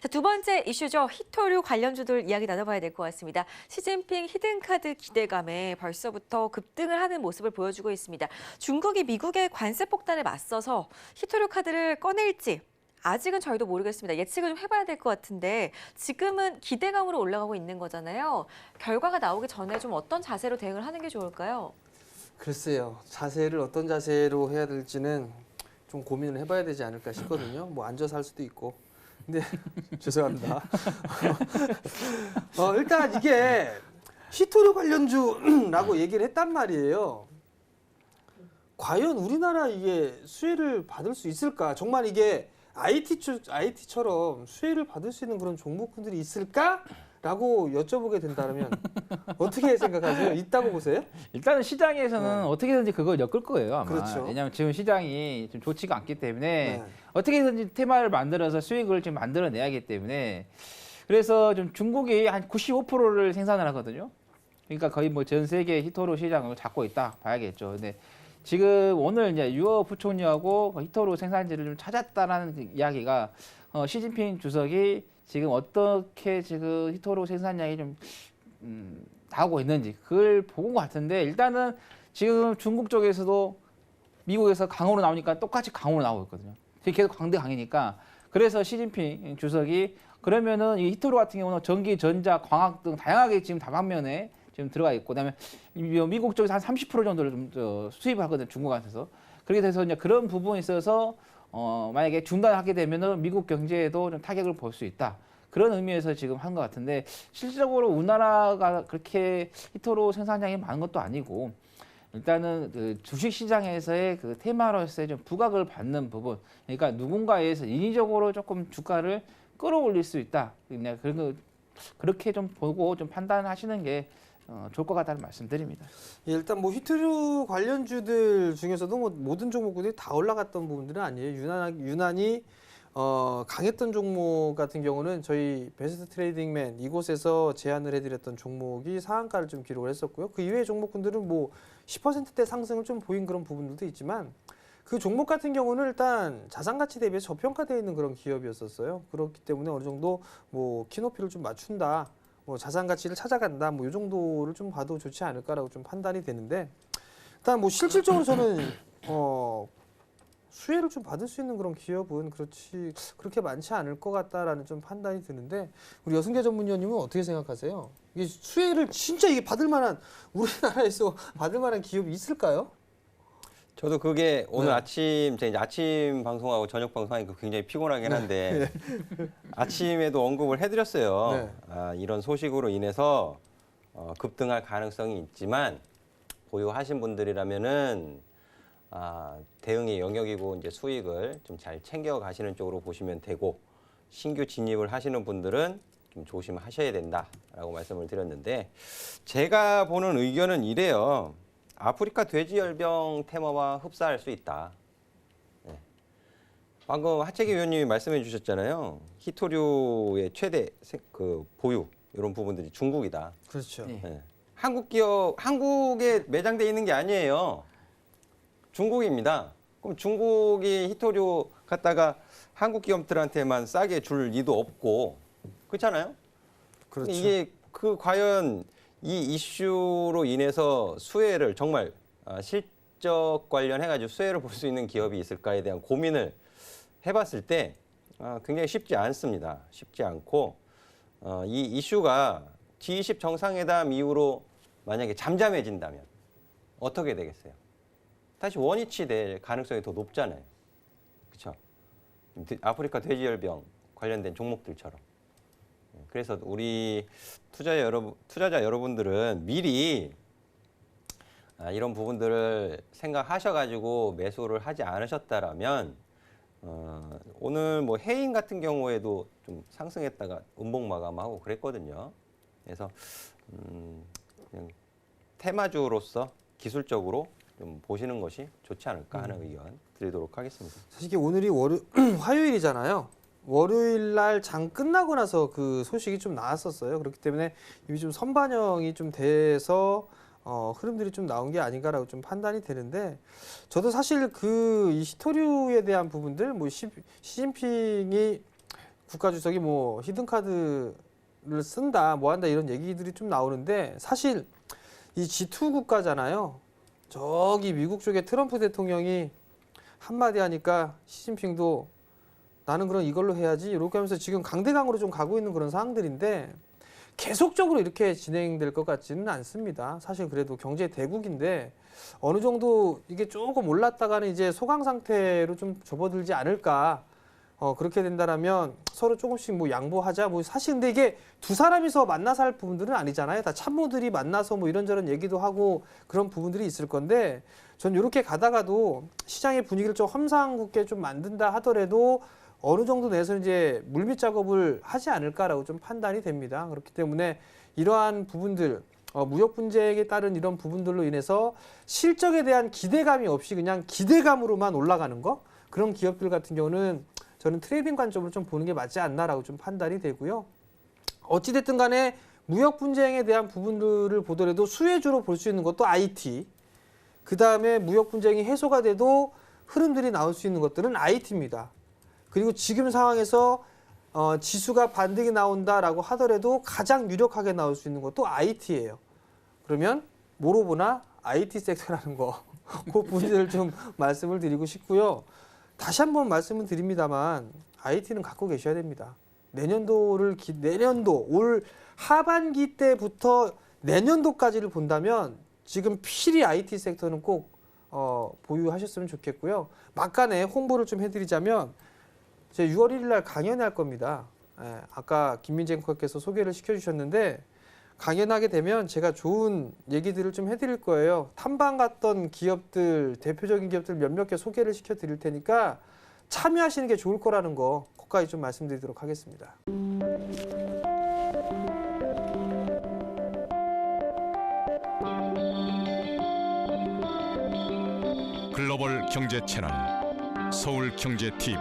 자, 두 번째 이슈죠. 히토류 관련주들 이야기 나눠봐야 될 것 같습니다. 시진핑 히든카드 기대감에 벌써부터 급등을 하는 모습을 보여주고 있습니다. 중국이 미국의 관세 폭탄에 맞서서 히토류 카드를 꺼낼지 아직은 저희도 모르겠습니다. 예측을 좀 해봐야 될 것 같은데 지금은 기대감으로 올라가고 있는 거잖아요. 결과가 나오기 전에 좀 어떤 자세로 대응을 하는 게 좋을까요? 글쎄요. 자세를 어떤 자세로 해야 될지는 좀 고민을 해봐야 되지 않을까 싶거든요. 뭐 앉아서 할 수도 있고. 근데 죄송합니다. 일단 이게 히토류 관련주라고 얘기를 했단 말이에요. 과연 우리나라 이게 수혜를 받을 수 있을까? 정말 이게 IT처럼 수혜를 받을 수 있는 그런 종목군들이 있을까? 라고 여쭤보게 된다면 어떻게 생각하세요? 있다고 보세요? 일단은 시장에서는 어떻게든지 그걸 엮을 거예요, 아마. 그렇죠. 왜냐하면 지금 시장이 좀 좋지가 않기 때문에 네. 어떻게든지 테마를 만들어서 수익을 좀 만들어내야 하기 때문에 그래서 좀 중국이 한 95%를 생산을 하거든요. 그러니까 거의 뭐 전 세계 히토류 시장을 잡고 있다 봐야겠죠. 근데 지금 오늘 이제 유어 부총리하고 히토류 생산지를 좀 찾았다라는 그 이야기가 시진핑 주석이 지금 어떻게 지금 히토류 생산량이 좀 나오고 있는지 그걸 본 것 같은데 일단은 지금 중국 쪽에서도 미국에서 강으로 나오니까 똑같이 강으로 나오고 있거든요. 계속 강대 강이니까 그래서 시진핑 주석이 그러면은 이 히토류 같은 경우는 전기, 전자, 광학 등 다양하게 지금 다방면에 지금 들어가 있고 그다음에 미국 쪽에서 한 30% 정도를 좀 수입하거든요. 중국한테서. 그렇게 돼서 이제 그런 부분에 있어서 만약에 중단하게 되면은 미국 경제에도 좀 타격을 볼 수 있다. 그런 의미에서 지금 한 것 같은데 실질적으로 우리나라가 그렇게 히토류 생산량이 많은 것도 아니고 일단은 그 주식 시장에서의 그 테마로서의 좀 부각을 받는 부분, 그러니까 누군가에서 인위적으로 조금 주가를 끌어올릴 수 있다. 그냥 그런 거 그렇게 좀 보고 좀 판단하시는 게 좋을 것 같다는 말씀드립니다. 예, 일단 뭐 히토류 관련주들 중에서도 뭐 모든 종목들이 다 올라갔던 부분들은 아니에요. 유난히 강했던 종목 같은 경우는 저희 베스트 트레이딩맨 이곳에서 제안을 해드렸던 종목이 상한가를 좀 기록을 했었고요. 그 이외의 종목군들은 뭐 10%대 상승을 좀 보인 그런 부분들도 있지만 그 종목 같은 경우는 일단 자산 가치 대비해서 저평가되어 있는 그런 기업이었었어요. 그렇기 때문에 어느 정도 뭐 키높이를 좀 맞춘다. 뭐 자산 가치를 찾아간다. 뭐 이 정도를 좀 봐도 좋지 않을까라고 좀 판단이 되는데 일단 뭐 실질적으로 저는 수혜를 좀 받을 수 있는 그런 기업은 그렇게 많지 않을 것 같다라는 좀 판단이 드는데 우리 여승계 전문위원님은 어떻게 생각하세요? 이게 수혜를 진짜 이게 받을 만한 우리나라에서 받을 만한 기업이 있을까요? 저도 그게 오늘 네. 아침 제가 이제 아침 방송하고 저녁 방송하니까 굉장히 피곤하긴 한데 아침에도 언급을 해드렸어요. 네. 이런 소식으로 인해서 급등할 가능성이 있지만 보유하신 분들이라면은 대응의 영역이고 이제 수익을 좀 잘 챙겨 가시는 쪽으로 보시면 되고 신규 진입을 하시는 분들은 좀 조심하셔야 된다라고 말씀을 드렸는데 제가 보는 의견은 이래요. 아프리카 돼지열병 테마와 흡사할 수 있다. 네. 방금 하채기 위원님이 말씀해 주셨잖아요. 히토류의 최대 보유 이런 부분들이 중국이다. 그렇죠. 네. 네. 한국 기업, 한국에 매장돼 있는 게 아니에요. 중국입니다. 그럼 중국이 히토류 갖다가 한국 기업들한테만 싸게 줄 리도 없고 그렇잖아요. 그렇죠. 이게 과연 이 이슈로 인해서 수혜를 정말 실적 관련해가지고 수혜를 볼 수 있는 기업이 있을까에 대한 고민을 해봤을 때 굉장히 쉽지 않습니다. 쉽지 않고 이 이슈가 G20 정상회담 이후로 만약에 잠잠해진다면 어떻게 되겠어요? 다시 원위치 될 가능성이 더 높잖아요. 그렇죠? 아프리카 돼지열병 관련된 종목들처럼. 그래서 우리 투자자 여러분들은 미리 이런 부분들을 생각하셔가지고 매수를 하지 않으셨다라면 오늘 뭐 해인 같은 경우에도 좀 상승했다가 음봉 마감하고 그랬거든요. 그래서 그냥 테마주로서 기술적으로 좀 보시는 것이 좋지 않을까 하는 의견 드리도록 하겠습니다. 사실 이게 오늘이 화요일이잖아요. 월요일 날 장 끝나고 나서 그 소식이 좀 나왔었어요. 그렇기 때문에 이미 좀 선반영이 좀 돼서 흐름들이 좀 나온 게 아닌가라고 좀 판단이 되는데 저도 사실 이 히토류에 대한 부분들 뭐 시진핑이 국가주석이 뭐 히든카드를 쓴다, 뭐 한다 이런 얘기들이 좀 나오는데 사실 이 G2 국가잖아요. 저기 미국 쪽에 트럼프 대통령이 한마디 하니까 시진핑도 나는 그럼 이걸로 해야지 이렇게 하면서 지금 강대강으로 좀 가고 있는 그런 상황들인데 계속적으로 이렇게 진행될 것 같지는 않습니다. 사실 그래도 경제 대국인데 어느 정도 이게 조금 올랐다가는 이제 소강 상태로 좀 접어들지 않을까. 그렇게 된다라면 서로 조금씩 뭐 양보하자. 뭐 사실 근데 이게 두 사람이서 만나서 할 부분들은 아니잖아요. 다 참모들이 만나서 뭐 이런저런 얘기도 하고 그런 부분들이 있을 건데 전 이렇게 가다가도 시장의 분위기를 좀 험상궂게 좀 만든다 하더라도 어느 정도 내에서 이제 물밑 작업을 하지 않을까라고 좀 판단이 됩니다. 그렇기 때문에 이러한 부분들, 무역 분쟁에 따른 이런 부분들로 인해서 실적에 대한 기대감이 없이 그냥 기대감으로만 올라가는 거, 그런 기업들 같은 경우는 저는 트레이딩 관점으로 좀 보는 게 맞지 않나라고 좀 판단이 되고요. 어찌됐든 간에 무역 분쟁에 대한 부분들을 보더라도 수혜주로 볼 수 있는 것도 IT, 그 다음에 무역 분쟁이 해소가 돼도 흐름들이 나올 수 있는 것들은 IT입니다. 그리고 지금 상황에서 지수가 반등이 나온다라고 하더라도 가장 유력하게 나올 수 있는 것도 IT예요. 그러면 뭐로 보나 IT 섹터라는 거, 그 부분들을 좀 말씀을 드리고 싶고요. 다시 한번 말씀을 드립니다만 IT는 갖고 계셔야 됩니다. 내년도 올 하반기 때부터 내년도까지를 본다면 지금 필히 IT 섹터는 꼭 보유하셨으면 좋겠고요. 막간에 홍보를 좀 해드리자면 제 6월 1일 날 강연을 할 겁니다. 아까 김민재 앵커께서 소개를 시켜주셨는데 강연하게 되면 제가 좋은 얘기들을 좀 해드릴 거예요. 탐방 갔던 기업들, 대표적인 기업들 몇몇 개 소개를 시켜드릴 테니까 참여하시는 게 좋을 거라는 거 거기까지 좀 말씀드리도록 하겠습니다. 글로벌 경제 채널 서울경제TV